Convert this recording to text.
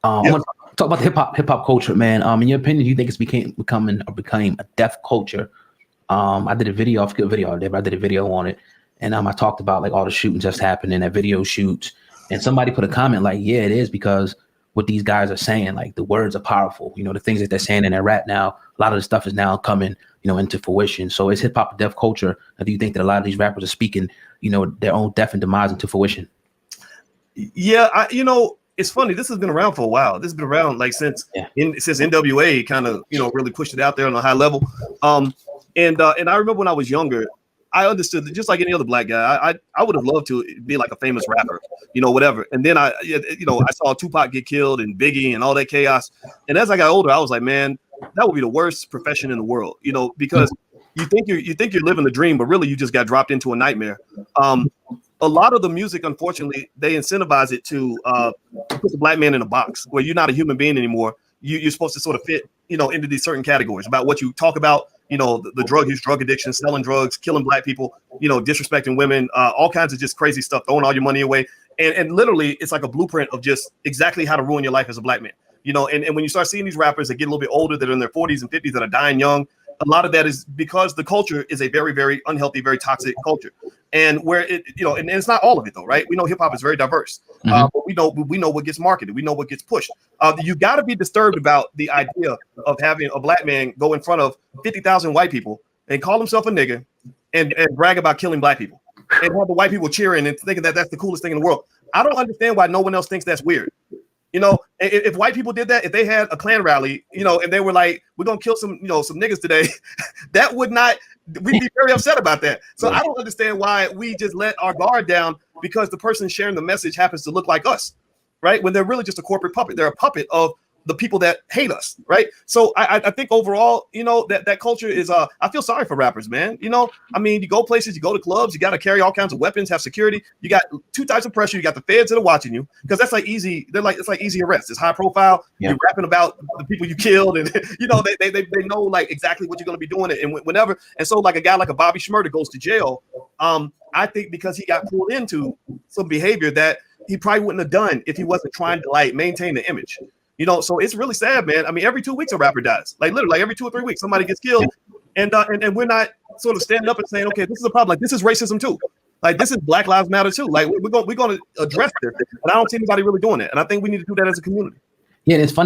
I'm gonna talk about the hip hop culture, man. In your opinion, do you think it's became a deaf culture? I did a video, I forget what video I did, but I did a video on it, and I talked about like all the shootings that's happening at video shoots, and somebody put a comment like, yeah, it is, because what these guys are saying, like the words are powerful. You know, the things that they're saying in their rap now, a lot of the stuff is now coming, you know, into fruition. So is hip hop a deaf culture? Or do you think that a lot of these rappers are speaking, you know, their own death and demise into fruition? Yeah, it's funny. This has been around for a while. This has been around like since NWA kind of, you know, really pushed it out there on a high level. And I remember when I was younger, I understood that just like any other black guy, I would have loved to be like a famous rapper, you know, whatever. And then I saw Tupac get killed and Biggie and all that chaos. And as I got older, I was like, man, that would be the worst profession in the world, you know, because you think you're living the dream, but really you just got dropped into a nightmare. A lot of the music, unfortunately, they incentivize it to put the black man in a box where you're not a human being anymore. You're supposed to sort of fit, you know, into these certain categories about what you talk about. You know, the drug use, drug addiction, selling drugs, killing black people, you know, disrespecting women, all kinds of just crazy stuff, throwing all your money away. And literally, it's like a blueprint of just exactly how to ruin your life as a black man. You know, and when you start seeing these rappers that get a little bit older, that are in their 40s and 50s, that are dying young, a lot of that is because the culture is a very, very unhealthy, very toxic culture. And where it, you know, and it's not all of it though, right? We know hip hop is very diverse, but we know what gets marketed, we know what gets pushed. You got to be disturbed about the idea of having a black man go in front of 50,000 white people and call himself a nigga and brag about killing black people and have the white people cheering and thinking that that's the coolest thing in the world. I don't understand why no one else thinks that's weird. You know, if white people did that, if they had a Klan rally, you know, and they were like, we're going to kill some niggas today, that would not, we'd be very upset about that. So I don't understand why we just let our guard down because the person sharing the message happens to look like us, right? When they're really just a corporate puppet. They're a puppet of the people that hate us, right? So I think overall, you know, that culture is, I feel sorry for rappers, man. You know, I mean, you go places, you go to clubs, you got to carry all kinds of weapons, have security. You got two types of pressure. You got the feds that are watching you because that's like easy. It's like easy arrest. It's high profile. Yeah. You're rapping about the people you killed, and you know they know like exactly what you're going to be doing and whenever. And so like a guy like a Bobby Shmurda goes to jail. I think because he got pulled into some behavior that he probably wouldn't have done if he wasn't trying to like maintain the image. You know, so it's really sad, man. I mean, every 2 weeks a rapper dies. Like literally, like every 2 or 3 weeks somebody gets killed, and we're not sort of standing up and saying, okay, this is a problem. Like this is racism too. Like this is Black Lives Matter too. Like we're going to address this, and I don't see anybody really doing it. And I think we need to do that as a community. Yeah, it's funny.